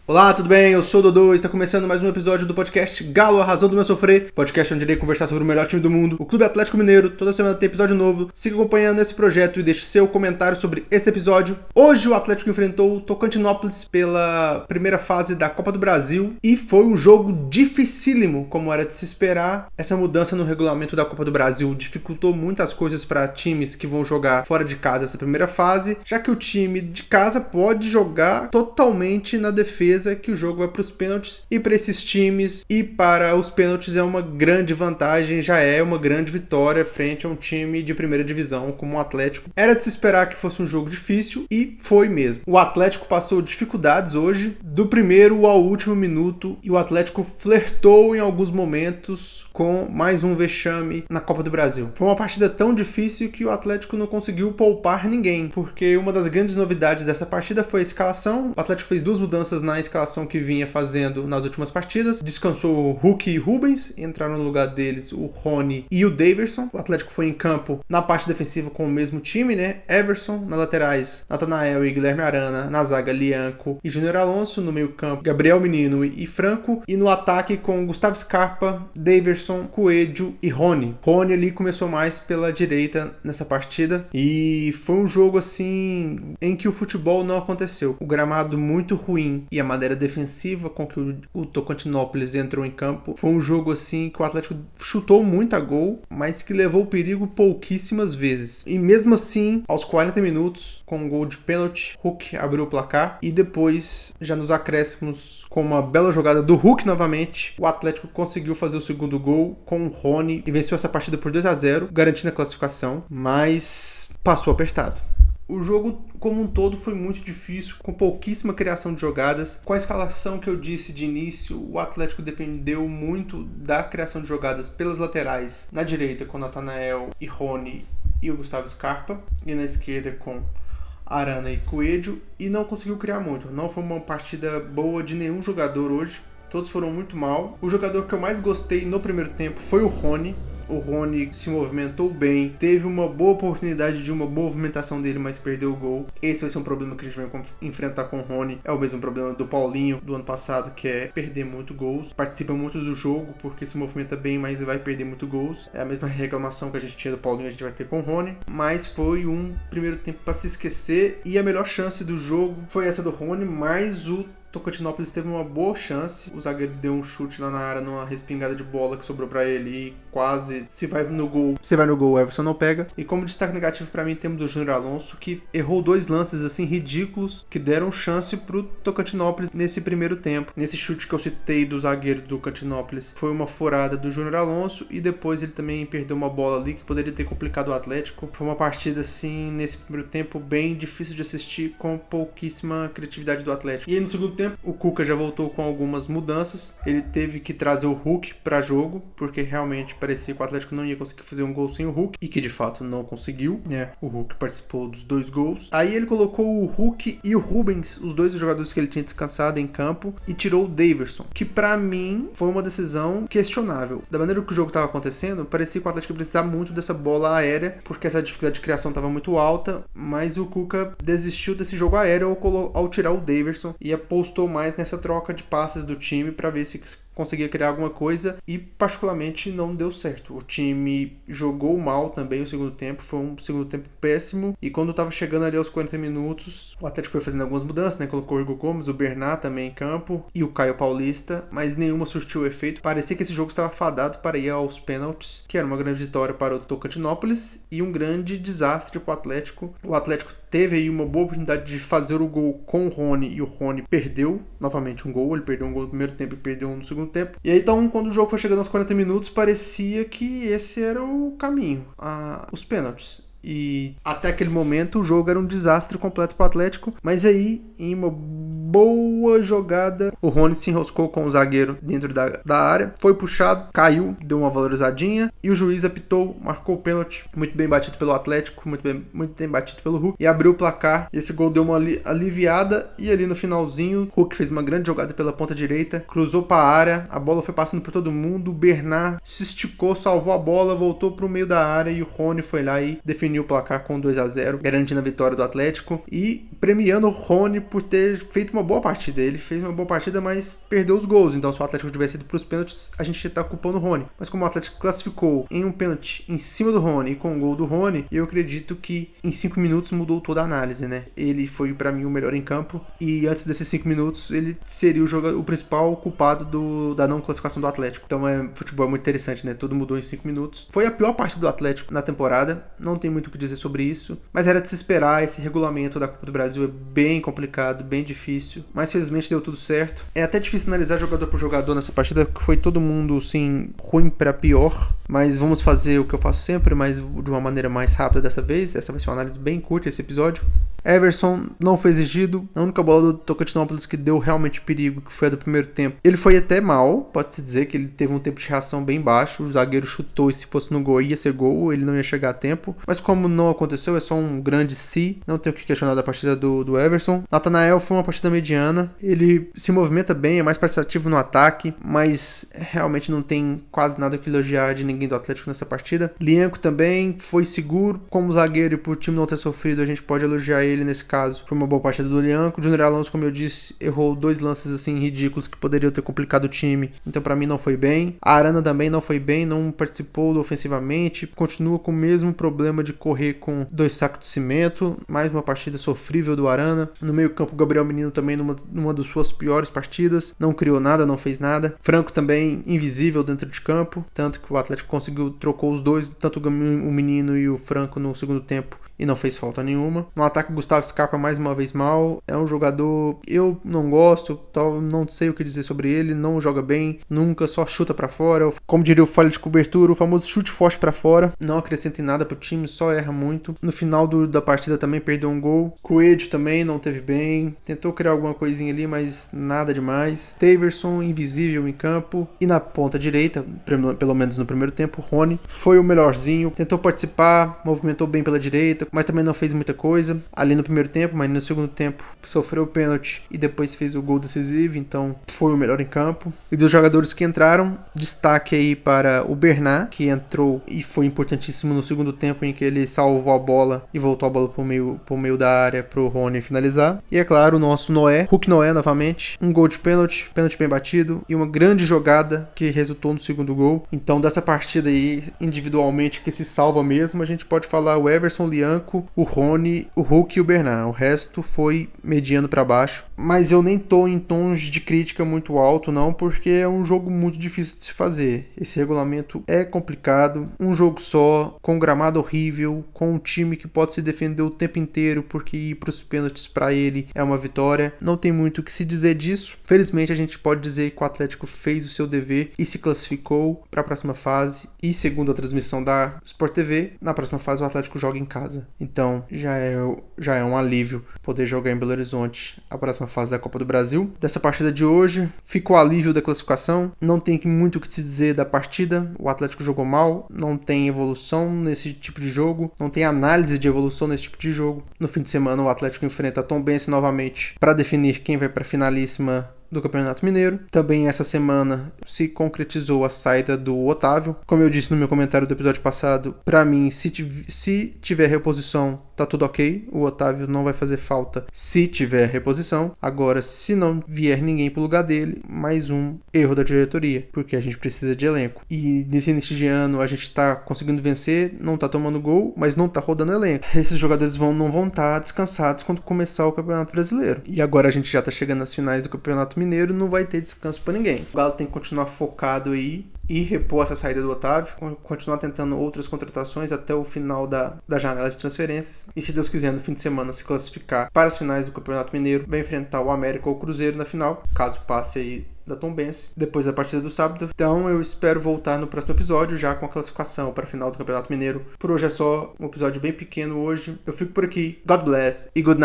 Olá, tudo bem? Eu sou o Dodô e está começando mais um episódio do podcast Galo, a razão do meu sofrer, podcast onde irei conversar sobre o melhor time do mundo, o Clube Atlético Mineiro. Toda semana tem episódio novo. Siga acompanhando esse projeto e deixe seu comentário sobre esse episódio. Hoje o Atlético enfrentou o Tocantinópolis pela primeira fase da Copa do Brasil e foi um jogo dificílimo, como era de se esperar. Essa mudança no regulamento da Copa do Brasil dificultou muitas coisas para times que vão jogar fora de casa essa primeira fase, já que o time de casa pode jogar totalmente na defesa, que o jogo vai para os pênaltis, e para esses times e para os pênaltis é uma grande vantagem, já é uma grande vitória frente a um time de primeira divisão como o Atlético. Era de se esperar que fosse um jogo difícil e foi mesmo. O Atlético passou dificuldades hoje, do primeiro ao último minuto, e o Atlético flertou em alguns momentos com mais um vexame na Copa do Brasil. Foi uma partida tão difícil que o Atlético não conseguiu poupar ninguém, porque uma das grandes novidades dessa partida foi a escalação. O Atlético fez duas mudanças na escalação que vinha fazendo nas últimas partidas. Descansou o Hulk e Rubens, entraram no lugar deles o Rony e o Daverson. O Atlético foi em campo na parte defensiva com o mesmo time, né? Everson, nas laterais Natanael e Guilherme Arana, na zaga Lianco e Júnior Alonso, no meio campo Gabriel Menino e Franco, e no ataque com Gustavo Scarpa, Daverson, Coelho e Rony. Rony ali começou mais pela direita nessa partida e foi um jogo assim em que o futebol não aconteceu. O gramado muito ruim e a maneira defensiva com que o Tocantinópolis entrou em campo. Foi um jogo assim que o Atlético chutou muito a gol, mas que levou o perigo pouquíssimas vezes. E mesmo assim, aos 40 minutos, com um gol de pênalti, Hulk abriu o placar e depois, já nos acréscimos, com uma bela jogada do Hulk novamente, o Atlético conseguiu fazer o segundo gol com o Rony e venceu essa partida por 2-0, garantindo a classificação, mas passou apertado. O jogo como um todo foi muito difícil, com pouquíssima criação de jogadas. Com a escalação que eu disse de início, o Atlético dependeu muito da criação de jogadas pelas laterais, na direita com Natanael e Rony e o Gustavo Scarpa, e na esquerda com Arana e Coelho, e não conseguiu criar muito. Não foi uma partida boa de nenhum jogador hoje, todos foram muito mal. O jogador que eu mais gostei no primeiro tempo foi o Rony. O Rony se movimentou bem, teve uma boa oportunidade de uma boa movimentação dele, mas perdeu o gol. Esse vai ser um problema que a gente vai enfrentar com o Rony. É o mesmo problema do Paulinho do ano passado, que é perder muito gols. Participa muito do jogo porque se movimenta bem, mas vai perder muito gols. É a mesma reclamação que a gente tinha do Paulinho, a gente vai ter com o Rony. Mas foi um primeiro tempo para se esquecer, e a melhor chance do jogo foi essa do Rony, mas o Tocantinópolis teve uma boa chance. O zagueiro deu um chute lá na área numa respingada de bola que sobrou pra ele e quase se vai no gol, o Everson não pega. E como destaque negativo pra mim temos o Júnior Alonso, que errou dois lances assim ridículos que deram chance pro Tocantinópolis nesse primeiro tempo. Nesse chute que eu citei do zagueiro do Tocantinópolis, foi uma furada do Júnior Alonso, e depois ele também perdeu uma bola ali que poderia ter complicado o Atlético. Foi uma partida assim nesse primeiro tempo bem difícil de assistir, com pouquíssima criatividade do Atlético. E aí no segundo tempo o Cuca já voltou com algumas mudanças. Ele teve que trazer o Hulk para jogo, porque realmente parecia que o Atlético não ia conseguir fazer um gol sem o Hulk, e que de fato não conseguiu, né? O Hulk participou dos dois gols. Aí ele colocou o Hulk e o Rubens, os dois jogadores que ele tinha descansado em campo, e tirou o Daverson, que para mim foi uma decisão questionável. Da maneira que o jogo estava acontecendo, parecia que o Atlético precisava muito dessa bola aérea, porque essa dificuldade de criação estava muito alta, mas o Cuca desistiu desse jogo aéreo ao tirar o Daverson e apostou mais nessa troca de passes do time para ver se conseguia criar alguma coisa, e particularmente não deu certo. O time jogou mal também o segundo tempo, foi um segundo tempo péssimo, e quando estava chegando ali aos 40 minutos, o Atlético foi fazendo algumas mudanças, né? Colocou o Igor Gomes, o Bernat também em campo e o Caio Paulista, mas nenhuma surtiu efeito. Parecia que esse jogo estava fadado para ir aos pênaltis, que era uma grande vitória para o Tocantinópolis e um grande desastre para o Atlético. O Atlético teve aí uma boa oportunidade de fazer o gol com o Rony, e o Rony perdeu novamente um gol. Ele perdeu um gol no primeiro tempo e perdeu um no segundo tempo. E aí então, quando o jogo foi chegando aos 40 minutos, parecia que esse era o caminho, os pênaltis. E até aquele momento o jogo era um desastre completo para o Atlético, mas aí, em uma boa jogada, o Rony se enroscou com o zagueiro dentro da área, foi puxado, caiu, deu uma valorizadinha, e o juiz apitou, marcou o pênalti, muito bem batido pelo Atlético, muito bem batido pelo Hulk, e abriu o placar. Esse gol deu uma aliviada, e ali no finalzinho, o Hulk fez uma grande jogada pela ponta direita, cruzou para a área, a bola foi passando por todo mundo, o Bernat se esticou, salvou a bola, voltou para o meio da área, e o Rony foi lá e definiu definiu o placar com 2-0, garantindo a vitória do Atlético e premiando o Rony por ter feito uma boa partida. Ele fez uma boa partida, mas perdeu os gols. Então, se o Atlético tivesse ido para os pênaltis, a gente tá culpando o Rony. Mas como o Atlético classificou em um pênalti em cima do Rony e com o gol do Rony, eu acredito que em 5 minutos mudou toda a análise, né? Ele foi para mim o melhor em campo e antes desses 5 minutos ele seria o principal culpado da não classificação do Atlético. Então futebol é muito interessante, né? Tudo mudou em 5 minutos. Foi a pior parte do Atlético na temporada, não tem muito o que dizer sobre isso, mas era de se esperar. Esse regulamento da Copa do Brasil é bem complicado, bem difícil, mas felizmente deu tudo certo. É até difícil analisar jogador por jogador nessa partida, que foi todo mundo, sim, ruim para pior, mas vamos fazer o que eu faço sempre, mas de uma maneira mais rápida dessa vez. Essa vai ser uma análise bem curta, esse episódio. Everson não foi exigido. A única bola do Tocantinópolis que deu realmente perigo, que foi a do primeiro tempo, ele foi até mal, pode-se dizer que ele teve um tempo de reação bem baixo. O zagueiro chutou e se fosse no gol ia ser gol, ele não ia chegar a tempo. Mas como não aconteceu, é só um grande si. Não tenho o que questionar da partida do Everson. Nathanael foi uma partida mediana. Ele se movimenta bem, é mais participativo no ataque, mas realmente não tem quase nada que elogiar de ninguém do Atlético nessa partida. Lianco também foi seguro como zagueiro, e por o time não ter sofrido, a gente pode elogiar ele nesse caso. Foi uma boa partida do Lianco. Júnior Alonso, como eu disse, errou 2 lances assim ridículos que poderiam ter complicado o time, então pra mim não foi bem. A Arana também não foi bem, não participou ofensivamente, continua com o mesmo problema de correr com 2 sacos de cimento. Mais uma partida sofrível do Arana. No meio campo, o Gabriel Menino também numa das suas piores partidas, não criou nada, não fez nada. Franco também invisível dentro de campo, tanto que o Atlético trocou os dois, tanto o Menino e o Franco no segundo tempo, e não fez falta nenhuma. No ataque, Gustavo Scarpa mais uma vez mal. É um jogador eu não gosto, não sei o que dizer sobre ele, não joga bem, nunca, só chuta pra fora. Como diria o falha de cobertura, o famoso chute forte pra fora. Não acrescenta em nada pro time, só erra muito. No final da partida também perdeu um gol. Coelho também não teve bem, tentou criar alguma coisinha ali, mas nada demais. Taverson invisível em campo. E na ponta direita, pelo menos no primeiro tempo, Rony foi o melhorzinho, tentou participar, movimentou bem pela direita, mas também não fez muita coisa ali no primeiro tempo. Mas no segundo tempo sofreu o pênalti e depois fez o gol decisivo, então foi o melhor em campo. E dos jogadores que entraram, destaque aí para o Bernat, que entrou e foi importantíssimo no segundo tempo, em que ele salvou a bola e voltou a bola pro meio da área pro Rony finalizar. E é claro, o nosso Hulk Noé novamente, um gol de pênalti bem batido e uma grande jogada que resultou no segundo gol. Então dessa partida aí, individualmente, que se salva mesmo, a gente pode falar o Everson, o Lianco, o Rony, o Hulk e o Bernat. O resto foi mediano para baixo, mas eu nem tô em tons de crítica muito alto não, porque é um jogo muito difícil de se fazer. Esse regulamento é complicado, um jogo só, com um gramado horrível, com um time que pode se defender o tempo inteiro, porque ir pros pênaltis para ele é uma vitória. Não tem muito o que se dizer disso. Felizmente a gente pode dizer que o Atlético fez o seu dever e se classificou para a próxima fase, e segundo a transmissão da Sport TV, na próxima fase o Atlético joga em casa. Então já é um alívio poder jogar em Belo Horizonte a próxima fase da Copa do Brasil. Dessa partida de hoje, fica o alívio da classificação. Não tem muito o que se dizer da partida. O Atlético jogou mal, não tem evolução nesse tipo de jogo, não tem análise de evolução nesse tipo de jogo. No fim de semana o Atlético enfrenta a Tombense novamente para definir quem vai para a finalíssima do Campeonato Mineiro. Também essa semana se concretizou a saída do Otávio. Como eu disse no meu comentário do episódio passado, pra mim, se tiver reposição, tá tudo ok. O Otávio não vai fazer falta se tiver reposição. Agora, se não vier ninguém pro lugar dele, mais um erro da diretoria, porque a gente precisa de elenco. E nesse início de ano a gente tá conseguindo vencer, não tá tomando gol, mas não tá rodando elenco. Esses jogadores não vão estar descansados quando começar o Campeonato Brasileiro. E agora a gente já tá chegando nas finais do Campeonato Mineiro, não vai ter descanso pra ninguém. O Galo tem que continuar focado aí e repor essa saída do Otávio, continuar tentando outras contratações até o final da janela de transferências, e se Deus quiser no fim de semana se classificar para as finais do Campeonato Mineiro, vai enfrentar o América ou o Cruzeiro na final, caso passe aí da Tombense, depois da partida do sábado. Então eu espero voltar no próximo episódio já com a classificação para a final do Campeonato Mineiro. Por hoje é só um episódio bem pequeno hoje. Eu fico por aqui. God bless e good night.